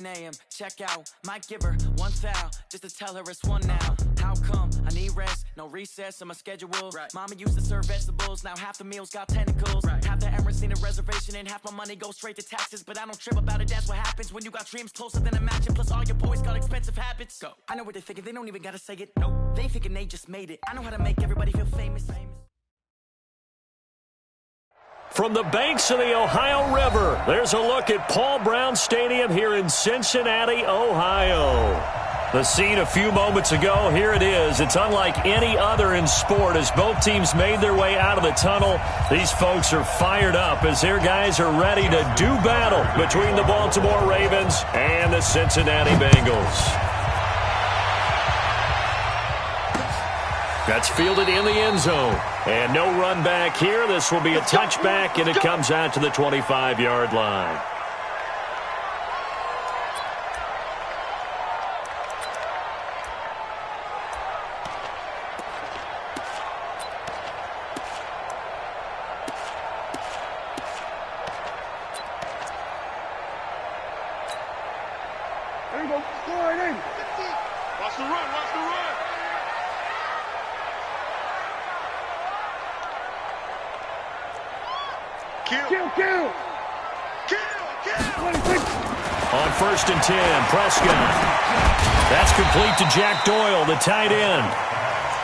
Name, check out, might give her one foul just to tell her it's one now. How come I need rest, no recess on my schedule? Right. Mama used to serve vegetables, now half the meals got tentacles. Right. Half the errands need a reservation and half my money goes straight to taxes. But I don't trip about it, that's what happens when you got dreams closer than a mansion. Plus all your boys got expensive habits. Go. I know what they're thinking, they don't even gotta say it. No, they thinking they just made it. I know how to make everybody feel famous. From the banks of the Ohio River, there's a look at Paul Brown Stadium here in Cincinnati, Ohio. The scene a few moments ago, here it is. It's unlike any other in sport as both teams made their way out of the tunnel. These folks are fired up as their guys are ready to do battle between the Baltimore Ravens and the Cincinnati Bengals. That's fielded in the end zone. And no run back here. This will be a touchback, and it comes out to the 25-yard line. There you go. Score it in. Watch the run. Watch the run. Kill. On 1st and 10, Prescott. That's complete to Jack Doyle, the tight end.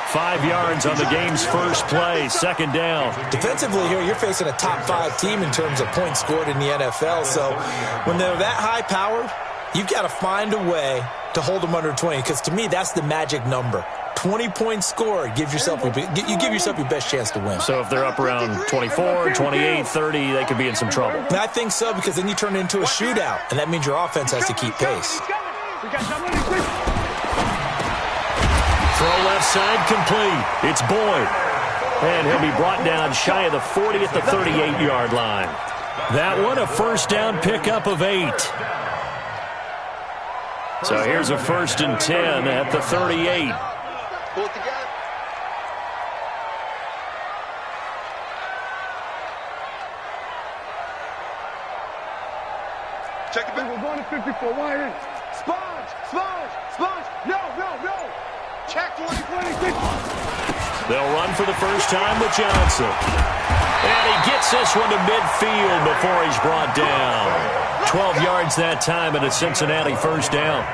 5 yards on the game's first play, second down. Defensively here, you're facing a top-5 team in terms of points scored in the NFL. So when they're that high-powered, you've got to find a way to hold them under 20, because to me, that's the magic number. 20 points scored, you give yourself your best chance to win. So if they're up around 24, 28, 30, they could be in some trouble. And I think so, because then you turn it into a shootout, and that means your offense has to keep pace. Throw left side complete. It's Boyd. And he'll be brought down shy of the 40 at the 38-yard line. That one, a first down pickup of 8. So here's a 1st and 10 at the 38. Pull it together. Check it back. We're going to 54. Wide in. Sponge. No. Check 26. They'll run for the first time with Johnson. And he gets this one to midfield before he's brought down. 12 yards that time and a Cincinnati first down.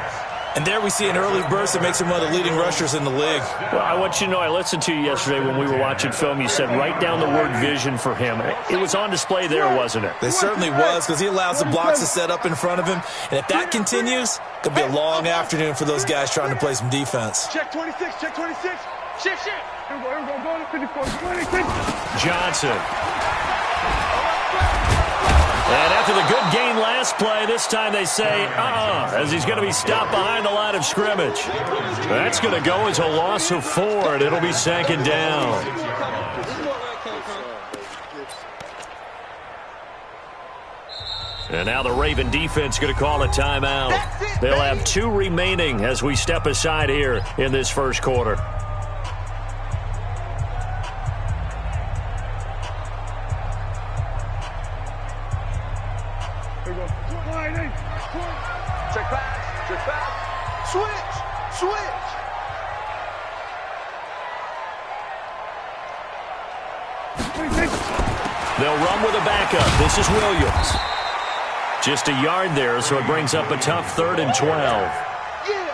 And there we see an early burst that makes him one of the leading rushers in the league. Well, I want you to know, I listened to you yesterday when we were watching film. You said write down the word vision for him. It was on display there, wasn't it? It certainly was, because he allows the blocks to set up in front of him. And if that continues, it'll be a long afternoon for those guys trying to play some defense. Check 26. Shift. Here we go. Go to 54. 26. Johnson. And after the good gain last play, this time they say, as he's going to be stopped behind the line of scrimmage. That's going to go as a loss of 4, and it'll be second down. And now the Raven defense going to call a timeout. They'll have 2 remaining as we step aside here in this first quarter. Check back. Switch. They'll run with a backup. This is Williams. Just a yard there, so it brings up a tough 3rd and 12.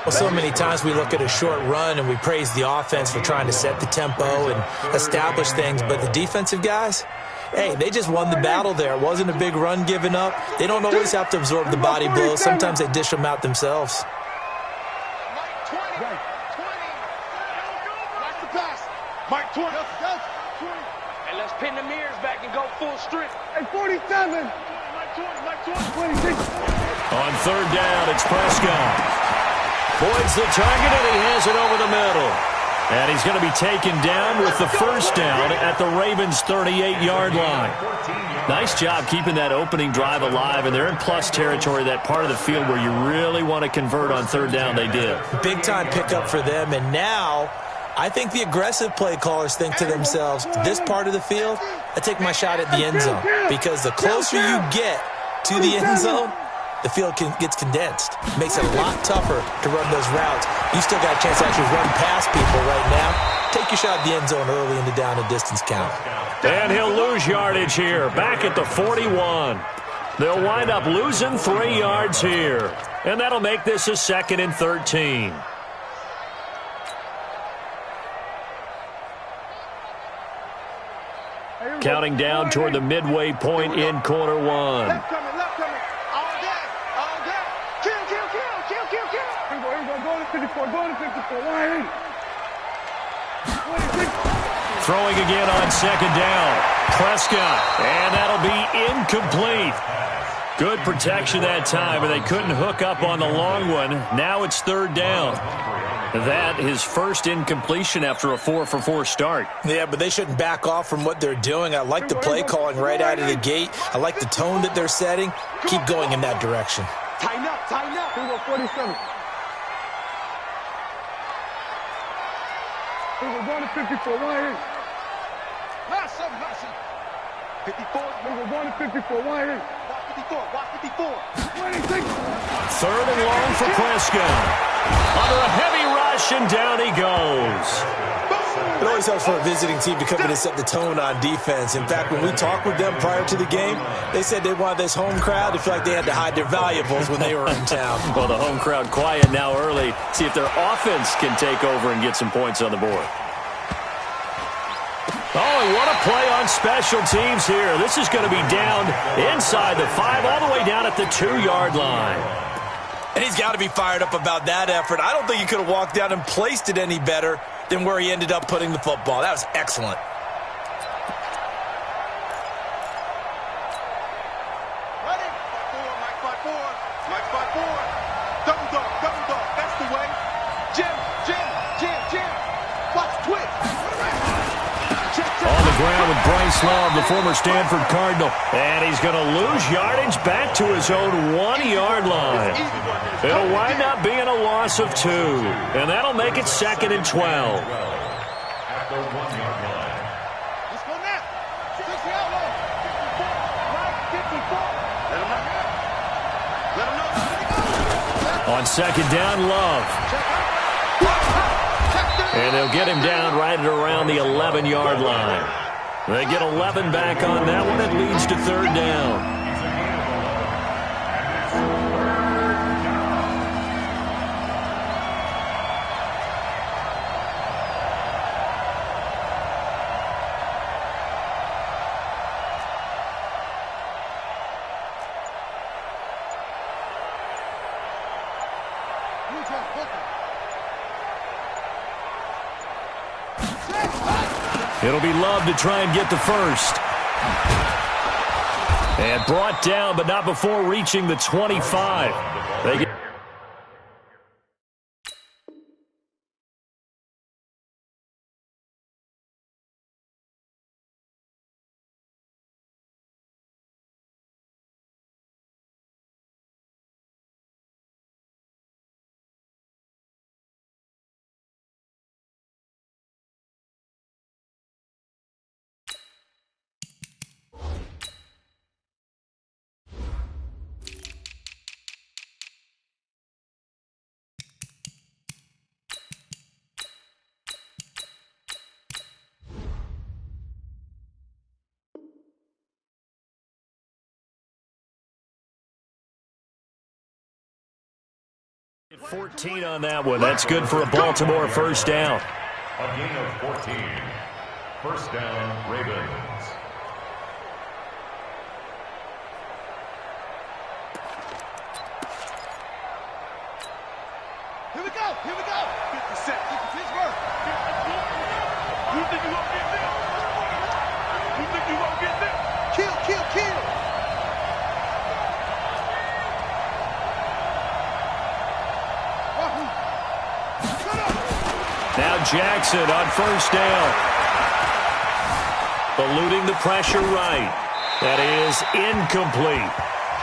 Well, so many times we look at a short run and we praise the offense for trying to set the tempo and establish things, but the defensive guys, hey, they just won the battle there. It wasn't a big run given up. They don't always have to absorb the body blows. Sometimes they dish them out themselves. Mike 20. And let's pin the mirrors back and go full strip. And 47. Mike 20. 26. On 3rd down, it's Prescott. Boyd's the target, and he has it over the middle. And he's going to be taken down with the first down at the Ravens' 38-yard line. Nice job keeping that opening drive alive, and they're in plus territory, that part of the field where you really want to convert on 3rd down. They did. Big-time pickup for them, and now I think the aggressive play callers think to themselves, this part of the field, I take my shot at the end zone, because the closer you get to the end zone, the field gets condensed. Makes it a lot tougher to run those routes. You still got a chance to actually run past people right now. Take your shot at the end zone early in the down and distance count. And he'll lose yardage here, back at the 41. They'll wind up losing 3 yards here. And that'll make this a 2nd and 13. Counting down toward the midway point in quarter 1. Left coming. All day. Kill. Here we go. Go to 54. 180. Throwing again on 2nd down. Prescott. And that'll be incomplete. Good protection that time, and they couldn't hook up on the long one. Now it's 3rd down. That his first incompletion after a 4-for-4 start. Yeah, but they shouldn't back off from what they're doing. I like the play calling right out of the gate. I like the tone that they're setting. Keep going in that direction. Tighten up. Here we go, 47. Here we go, going to 54. 180. Last 54. Here we go, going to 54. 180. Watch 54. 26. 3rd and long for Prescott. Under a heavy rush, and down he goes. It always helps for a visiting team to come in and set the tone on defense. In fact, when we talked with them prior to the game, they said they wanted this home crowd to feel like they had to hide their valuables when they were in town. Well, the home crowd quiet now early. See if their offense can take over and get some points on the board. Oh, and what a play on special teams here. This is going to be down inside the 5, all the way down at the 2-yard line. And he's got to be fired up about that effort. I don't think he could have walked down and placed it any better than where he ended up putting the football. That was excellent. Ready? 4. Mike 4. Double dog. That's the way. Jim. Watch twitch. On the ground with Bryce Love, the former Stanford Cardinal. And he's going to lose yardage back to his own 1-yard line. It'll wind up being a loss of 2. And that'll make it 2nd and 12. Let's go now. 60 out low. 54. Let him know. On 2nd down, Love. And they'll get him down right at around the 11-yard line. They get 11 back on that one. It leads to 3rd down. It'll be Love to try and get the first. And brought down, but not before reaching the 25. They get Play 14 on that one. That's good for a Baltimore first down. A gain of 14. First down, Ravens. Here we go. 50 cents. Pittsburgh. You think you won't get this? You think you won't get this? Kill. Now Jackson on first down. Eluding the pressure right. That is incomplete.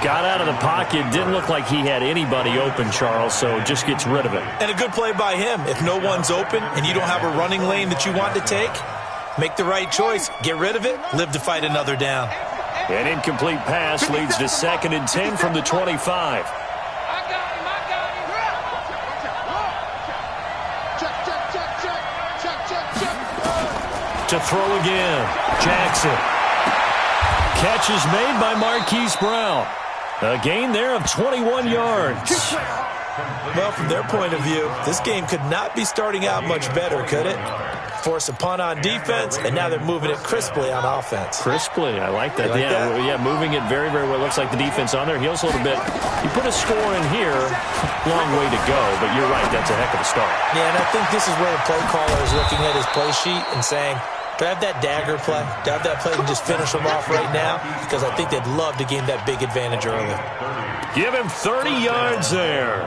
Got out of the pocket. Didn't look like he had anybody open, Charles, so just gets rid of it. And a good play by him. If no one's open and you don't have a running lane that you want to take, make the right choice. Get rid of it. Live to fight another down. An incomplete pass leads to 2nd and 10 from the 25. To throw again, Jackson. Catch is made by Marquise Brown. A gain there of 21 yards. Well, from their point of view, this game could not be starting out much better, could it? Force a punt on defense, and now they're moving it crisply on offense. Crisply, I like that. Yeah, moving it very, very well. Looks like the defense on their heels a little bit. You put a score in here, long way to go, but you're right, that's a heck of a start. Yeah, and I think this is where the play caller is looking at his play sheet and saying, do I have that dagger play? Do I have that play to just finish them off right now? Because I think they'd love to gain that big advantage early. Give him 30 yards there.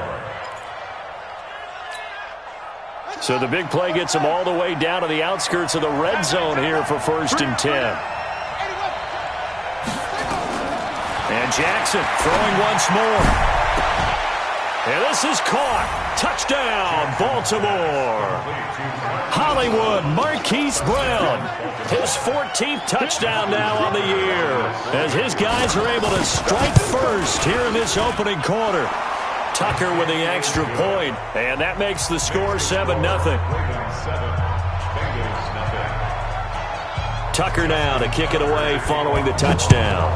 So the big play gets him all the way down to the outskirts of the red zone here for 1st and 10. And Jackson throwing once more. And this is caught. Touchdown, Baltimore. Hollywood, Marquise Brown. His 14th touchdown now on the year, as his guys are able to strike first here in this opening quarter. Tucker with the extra point, and that makes the score 7-0. Tucker now to kick it away following the touchdown.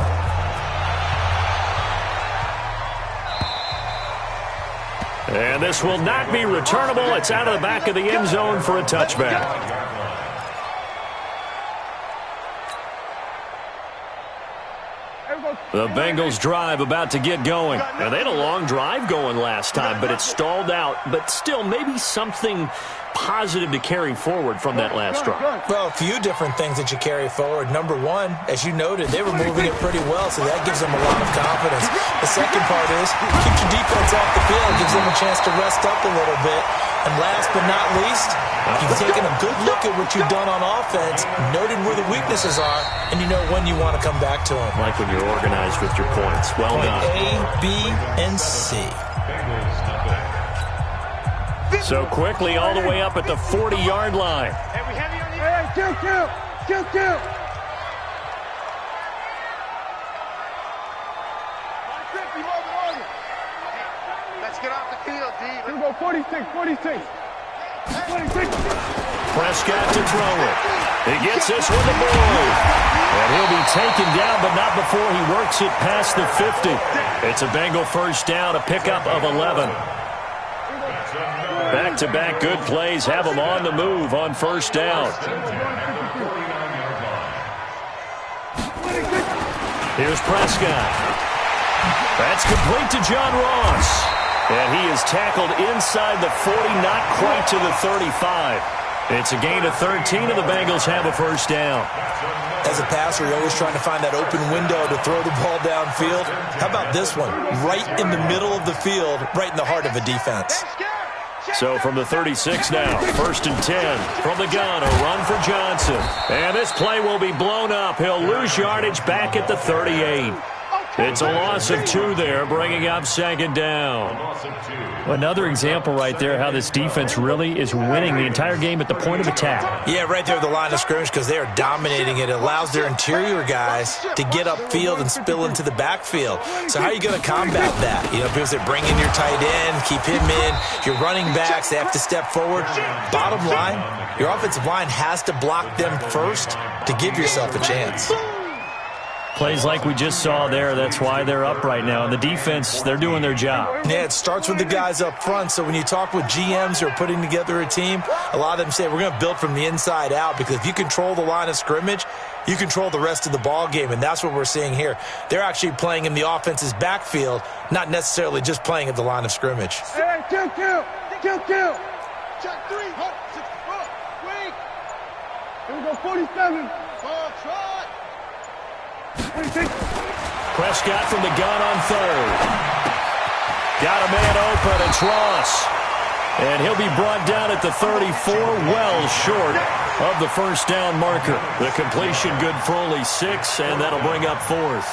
And this will not be returnable. It's out of the back of the end zone for a touchback. The Bengals drive about to get going. And they had a long drive going last time, but it stalled out. But still, maybe something positive to carry forward from that last drive. Well, a few different things that you carry forward. Number one, as you noted, they were moving it pretty well, so that gives them a lot of confidence. The second part is keep your defense off the field, gives them a chance to rest up a little bit. And last but not least, you've taken a good look at what you've done on offense, noted where the weaknesses are, and you know when you want to come back to them. Like when you're organized with your points. Well done. A, B, and C. So quickly all the way up at the 40-yard line. Hey, kill. Let's get off the field, D. Let's go 46. Prescott to throw it. He gets this one to Boyd. And he'll be taken down, but not before he works it past the 50. It's a Bengal first down, a pickup of 11. Back-to-back good plays have them on the move on first down. Here's Prescott. That's complete to John Ross. And he is tackled inside the 40, not quite to the 35. It's a gain of 13, and the Bengals have a first down. As a passer, you're always trying to find that open window to throw the ball downfield. How about this one? Right in the middle of the field, right in the heart of a defense. So from the 36 now, 1st and 10. From the gun, a run for Johnson. And this play will be blown up. He'll lose yardage back at the 38. It's a loss of 2 there, bringing up 2nd down. Another example right there how this defense really is winning the entire game at the point of attack. Yeah, right there at the line of scrimmage because they are dominating it. It allows their interior guys to get upfield and spill into the backfield. So how are you going to combat that? You know, because they bring in your tight end, keep him in. Your running backs, they have to step forward. Bottom line, your offensive line has to block them first to give yourself a chance. Plays like we just saw there, that's why they're up right now. And the defense, they're doing their job. Yeah, it starts with the guys up front. So when you talk with GMs who are putting together a team, a lot of them say we're going to build from the inside out because if you control the line of scrimmage, you control the rest of the ball game, and that's what we're seeing here. They're actually playing in the offense's backfield, not necessarily just playing at the line of scrimmage. Hey, kill. Check 3, hold, 64, wait. Here we go, 47. Ball, try. Prescott from the gun on 3rd. Got a man open, it's Ross. And he'll be brought down at the 34, well short of the first down marker. The completion good for only 6, and that'll bring up 4th.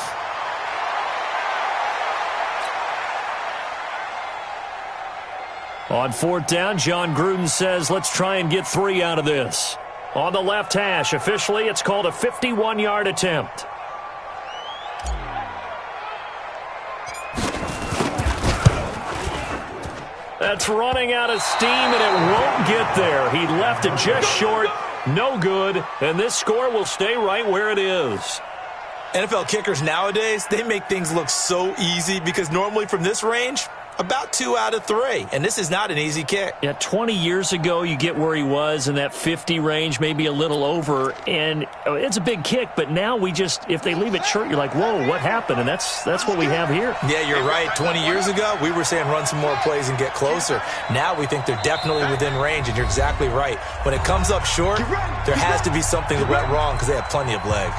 On 4th down, John Gruden says, let's try and get 3 out of this. On the left hash, officially, it's called a 51-yard attempt. That's running out of steam, and it won't get there. He left it just short. No good, and this score will stay right where it is. NFL kickers nowadays, they make things look so easy because normally from this range, about 2 out of 3, and this is not an easy kick. Yeah, 20 years ago, you get where he was in that 50 range, maybe a little over, and it's a big kick, but now we just, if they leave it short, you're like, whoa, what happened? And that's what we have here. Yeah, you're right. 20 years ago, we were saying run some more plays and get closer. Now we think they're definitely within range, and you're exactly right. When it comes up short, there has to be something that went wrong because they have plenty of leg.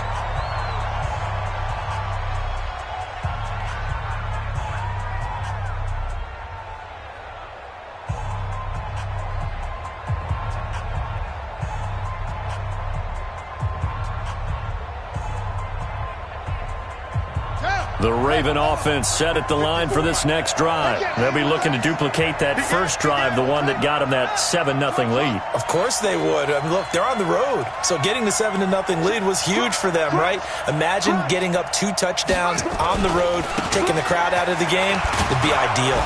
The Raven offense set at the line for this next drive. They'll be looking to duplicate that first drive, the one that got them that 7-0 lead. Of course they would. I mean, look, they're on the road. So getting the 7-0 lead was huge for them, right? Imagine getting up 2 touchdowns on the road, taking the crowd out of the game. It'd be ideal.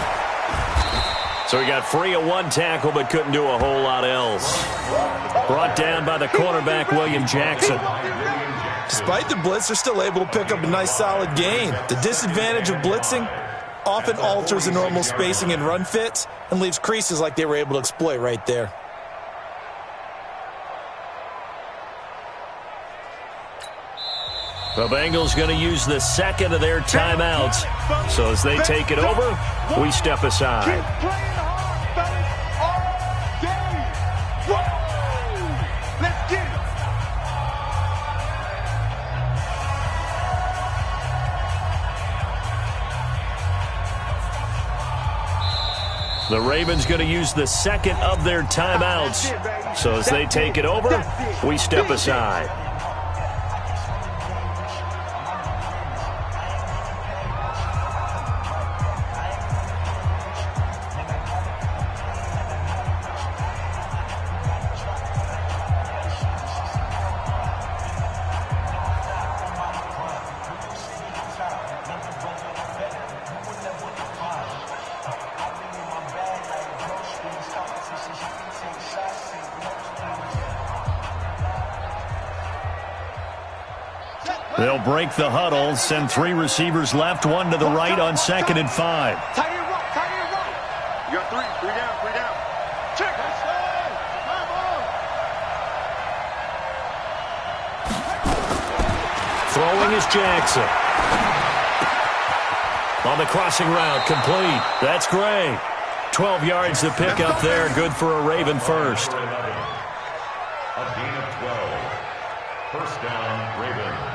So he got free of 1 tackle but couldn't do a whole lot else. Brought down by the cornerback, William Jackson. Despite the blitz, they're still able to pick up a nice solid gain. The disadvantage of blitzing often alters the normal spacing and run fits and leaves creases like they were able to exploit right there. The Bengals going to use the second of their timeouts. So as they take it over, we step aside. The Ravens going to use the second of their timeouts. So as they take it over, we step aside. They'll break the huddle, send 3 receivers left, 1 to the right on 2nd and 5. Tight end right. You got 3 down. Check. Throwing is Jackson. On the crossing route, complete. That's Gray. 12 yards to pick up there, good for a Raven first. A gain of 12. First down, Ravens.